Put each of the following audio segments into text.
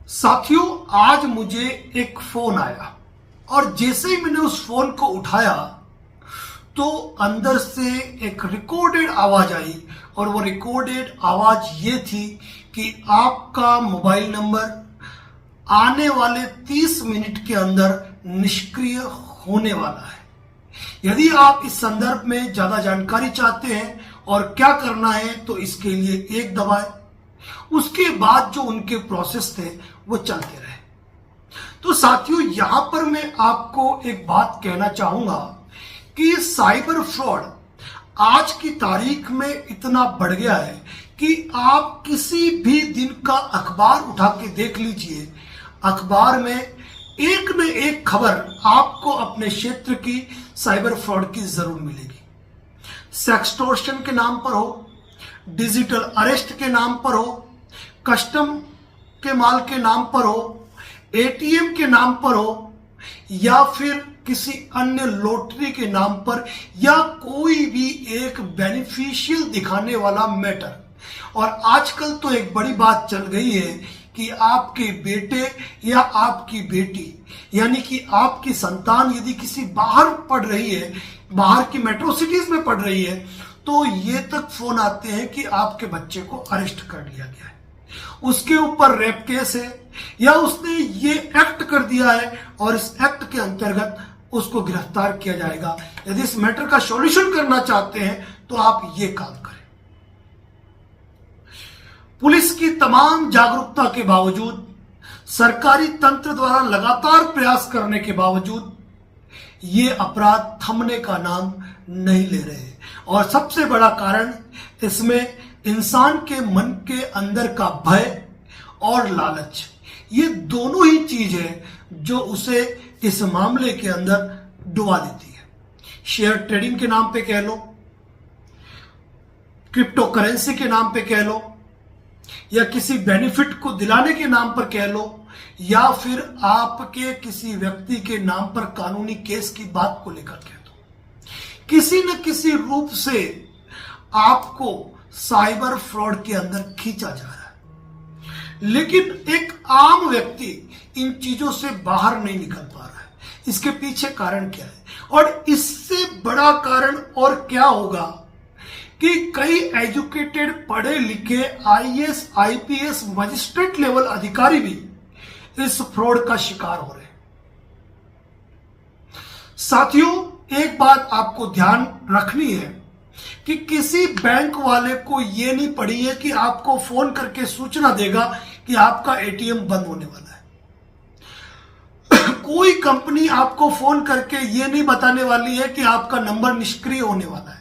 साथियों, आज मुझे एक फोन आया और जैसे ही मैंने उस फोन को उठाया तो अंदर से एक रिकॉर्डेड आवाज आई और वो रिकॉर्डेड आवाज ये थी कि आपका मोबाइल नंबर आने वाले 30 मिनट के अंदर निष्क्रिय होने वाला है। यदि आप इस संदर्भ में ज्यादा जानकारी चाहते हैं और क्या करना है तो इसके लिए एक दबाएं। उसके बाद जो उनके प्रोसेस थे वो चलते रहे। तो साथियों, यहां पर मैं आपको एक बात कहना चाहूंगा कि साइबर फ्रॉड आज की तारीख में इतना बढ़ गया है कि आप किसी भी दिन का अखबार उठा के देख लीजिए, अखबार में एक न एक खबर आपको अपने क्षेत्र की साइबर फ्रॉड की जरूर मिलेगी। सेक्सटोर्शन के नाम पर हो, डिजिटल अरेस्ट के नाम पर हो, कस्टम के माल के नाम पर हो, एटीएम के नाम पर हो, या फिर किसी अन्य लॉटरी के नाम पर, या कोई भी एक बेनिफिशियल दिखाने वाला मैटर। और आजकल तो एक बड़ी बात चल गई है कि आपके बेटे या आपकी बेटी यानी कि आपकी संतान यदि किसी बाहर पढ़ रही है, बाहर की मेट्रो सिटीज में पढ़ रही है, तो ये तक फोन आते हैं कि आपके बच्चे को अरेस्ट कर लिया गया है, उसके ऊपर रेप केस है या उसने ये एक्ट कर दिया है और इस एक्ट के अंतर्गत उसको गिरफ्तार किया जाएगा। यदि इस मैटर का सॉल्यूशन करना चाहते हैं तो आप ये काम करें। पुलिस की तमाम जागरूकता के बावजूद, सरकारी तंत्र द्वारा लगातार प्रयास करने के बावजूद ये अपराध थमने का नाम नहीं ले रहे। और सबसे बड़ा कारण इसमें इंसान के मन के अंदर का भय और लालच, ये दोनों ही चीज है जो उसे इस मामले के अंदर डुबा देती है। शेयर ट्रेडिंग के नाम पे कह लो, क्रिप्टो करेंसी के नाम पे कह लो, या किसी बेनिफिट को दिलाने के नाम पर कह लो, या फिर आपके किसी व्यक्ति के नाम पर कानूनी केस की बात को लेकर कह दो। किसी न किसी रूप से आपको साइबर फ्रॉड के अंदर खींचा जा रहा है, लेकिन एक आम व्यक्ति इन चीजों से बाहर नहीं निकल पा रहा है। इसके पीछे कारण क्या है? और इससे बड़ा कारण और क्या होगा कि कई एजुकेटेड, पढ़े लिखे आईएएस, आईपीएस, मजिस्ट्रेट लेवल अधिकारी भी इस फ्रॉड का शिकार हो रहे हैं। साथियों, एक बात आपको ध्यान रखनी है कि किसी बैंक वाले को यह नहीं पड़ी है कि आपको फोन करके सूचना देगा कि आपका एटीएम बंद होने वाला है। कोई कंपनी आपको फोन करके यह नहीं बताने वाली है कि आपका नंबर निष्क्रिय होने वाला है।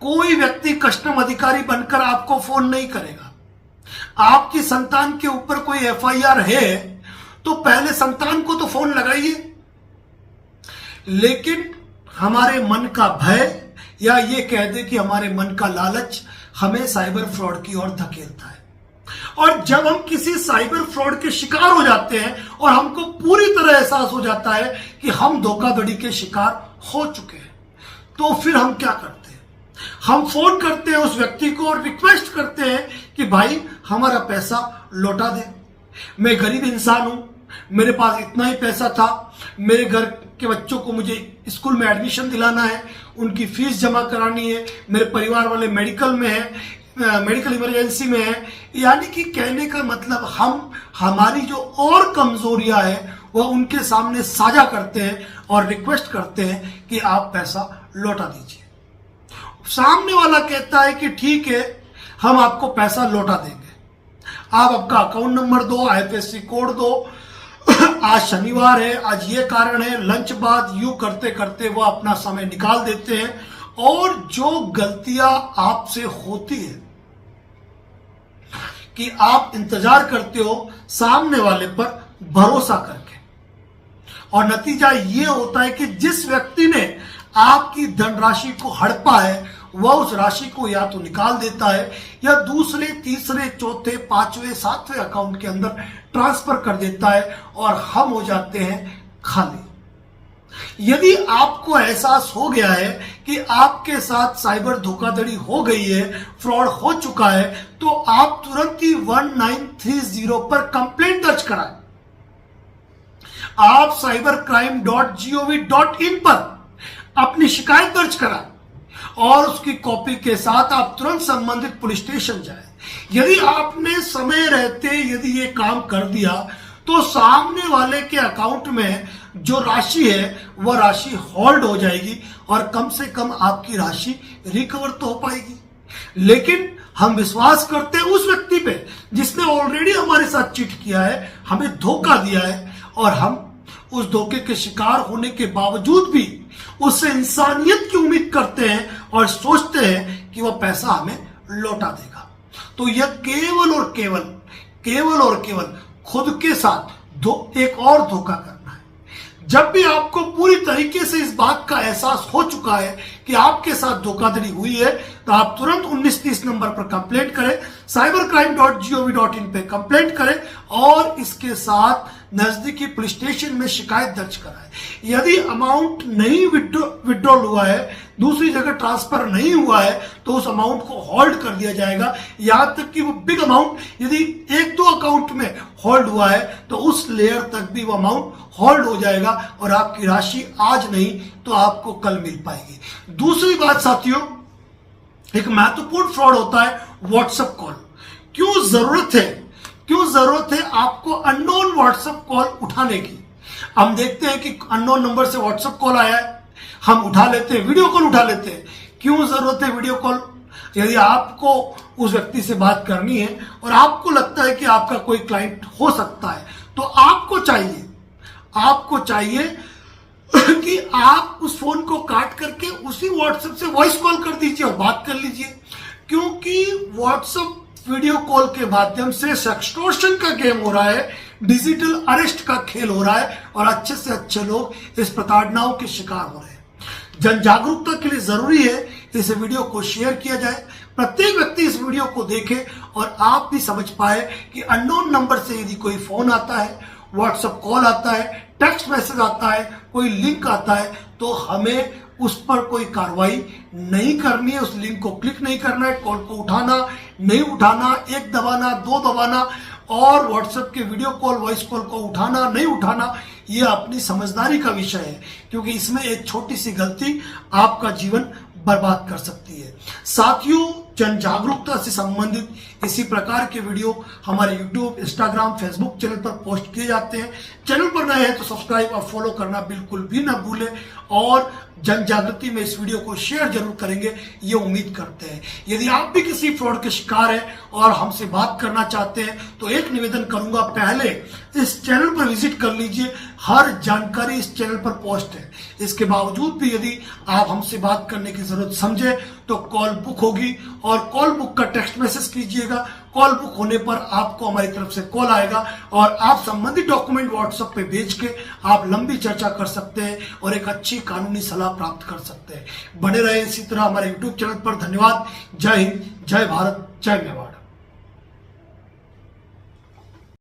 कोई व्यक्ति कस्टम अधिकारी बनकर आपको फोन नहीं करेगा। आपकी संतान के ऊपर कोई एफआईआर है तो पहले संतान को तो फोन लगाइए, लेकिन हमारे मन का भय या ये कह दे कि हमारे मन का लालच हमें साइबर फ्रॉड की ओर धकेलता है। और जब हम किसी साइबर फ्रॉड के शिकार हो जाते हैं और हमको पूरी तरह एहसास हो जाता है कि हम धोखाधड़ी के शिकार हो चुके हैं, तो फिर हम क्या करते हैं? हम फोन करते हैं उस व्यक्ति को और रिक्वेस्ट करते हैं कि भाई हमारा पैसा लौटा दे। मैं गरीब इंसान हूं, मेरे पास इतना ही पैसा था, मेरे घर के बच्चों को मुझे स्कूल में एडमिशन दिलाना है, उनकी फीस जमा करानी है, मेरे परिवार वाले मेडिकल में है, मेडिकल इमरजेंसी में है। यानी कि कहने का मतलब हम हमारी जो और कमजोरियां है वह उनके सामने साझा करते हैं और रिक्वेस्ट करते हैं कि आप पैसा लौटा दीजिए। सामने वाला कहता है कि ठीक है, हम आपको पैसा लौटा देंगे, आप आपका अकाउंट नंबर दो, आईएफएससी कोड दो, आज शनिवार है, आज ये कारण है, लंच बाद, यूं करते करते वो अपना समय निकाल देते हैं। और जो गलतियां आपसे होती है कि आप इंतजार करते हो सामने वाले पर भरोसा करके, और नतीजा ये होता है कि जिस व्यक्ति ने आपकी धनराशि को हड़पा है वह उस राशि को या तो निकाल देता है या दूसरे, तीसरे, चौथे, पांचवें, सातवें अकाउंट के अंदर ट्रांसफर कर देता है और हम हो जाते हैं खाली। यदि आपको एहसास हो गया है कि आपके साथ साइबर धोखाधड़ी हो गई है, फ्रॉड हो चुका है, तो आप तुरंत ही 1930 पर कंप्लेंट दर्ज कराएं। आप cybercrime.gov.in पर अपनी शिकायत दर्ज कराएं और उसकी कॉपी के साथ आप तुरंत संबंधित पुलिस स्टेशन जाएं। यदि आपने समय रहते यदि ये काम कर दिया तो सामने वाले के अकाउंट में जो राशि है वह राशि होल्ड हो जाएगी और कम से कम आपकी राशि रिकवर तो हो पाएगी। लेकिन हम विश्वास करते हैं उस व्यक्ति पे जिसने ऑलरेडी हमारे साथ चीट किया है, हमें धोखा दिया है, और हम उस धोखे के शिकार होने के बावजूद भी उससे इंसानियत की उम्मीद करते हैं और सोचते हैं कि वह पैसा हमें लौटा देगा। तो यह केवल और केवल खुद के साथ एक और धोखा करना है। जब भी आपको पूरी तरीके से इस बात का एहसास हो चुका है कि आपके साथ धोखाधड़ी हुई है, तो आप तुरंत 1930 नंबर पर कंप्लेंट करें, cybercrime.gov.in पे कंप्लेंट करें और इसके साथ नजदीकी पुलिस स्टेशन में शिकायत दर्ज कराएं। यदि अमाउंट नहीं विड्रॉल हुआ है, दूसरी जगह ट्रांसफर नहीं हुआ है, तो उस अमाउंट को होल्ड कर दिया जाएगा। यहां तक कि वो बिग अमाउंट यदि 1-2 अकाउंट में होल्ड हुआ है तो उस लेयर तक भी वो अमाउंट होल्ड हो जाएगा और आपकी राशि आज नहीं तो आपको कल मिल पाएगी। दूसरी बात साथियों, एक महत्वपूर्ण फ्रॉड होता है व्हाट्सएप कॉल। क्यों जरूरत है आपको अननोन व्हाट्सएप कॉल उठाने की? हम देखते हैं कि अननोन नंबर से व्हाट्सएप कॉल आया है, हम उठा लेते हैं, वीडियो कॉल उठा लेते हैं। क्यों जरूरत है वीडियो कॉल? यदि आपको उस व्यक्ति से बात करनी है और आपको लगता है कि आपका कोई क्लाइंट हो सकता है, तो आपको चाहिए कि आप उस फोन को काट करके उसी व्हाट्सएप से वॉइस कॉल कर दीजिए और बात कर लीजिए। क्योंकि व्हाट्सएप वीडियो कॉल के माध्यम से सेक्सटॉर्शन का गेम हो रहा है, डिजिटल अरेस्ट का खेल हो रहा है और अच्छे से अच्छे लोग इस प्रताड़नाओं के शिकार हो रहे हैं। जन जागरूकता के लिए जरूरी है इस वीडियो को शेयर किया जाए, प्रत्येक व्यक्ति इस वीडियो को देखे और आप भी समझ पाए कि अननोन नंबर से यदि कोई फोन आता है, व्हाट्सएप कॉल आता है, टेक्स्ट मैसेज आता है, कोई लिंक आता है, तो हमें उस पर कोई कार्रवाई नहीं करनी है, उस लिंक को क्लिक नहीं करना है, कॉल को उठाना नहीं उठाना, 1 दबाना 2 दबाना और व्हाट्सएप के वीडियो कॉल वॉइस कॉल को उठाना नहीं उठाना, ये अपनी समझदारी का विषय है। क्योंकि इसमें एक छोटी सी गलती आपका जीवन बर्बाद कर सकती है। साथियों, जन जागरूकता से संबंधित इसी प्रकार के वीडियो हमारे यूट्यूब, इंस्टाग्राम, फेसबुक चैनल पर पोस्ट किए जाते हैं। चैनल पर नए हैं तो सब्सक्राइब और फॉलो करना बिल्कुल भी ना भूलें और जन जागृति में इस वीडियो को शेयर जरूर करेंगे, ये उम्मीद करते हैं। यदि आप भी किसी फ्रॉड के शिकार हैं और हमसे बात करना चाहते हैं तो एक निवेदन करूंगा, पहले इस चैनल पर विजिट कर लीजिए, हर जानकारी इस चैनल पर पोस्ट है। इसके बावजूद भी यदि आप हमसे बात करने की जरूरत समझे तो कॉल बुक होगी और कॉल बुक का टेक्स्ट मैसेज कीजिएगा। कॉल बुक होने पर आपको हमारी तरफ से कॉल आएगा और आप संबंधित डॉक्यूमेंट व्हाट्सएप पे भेज के आप लंबी चर्चा कर सकते हैं और एक अच्छी कानूनी सलाह प्राप्त कर सकते हैं। बने रहे इसी तरह हमारे यूट्यूब चैनल पर। धन्यवाद। जय हिंद, जय भारत, जय मेवाड़।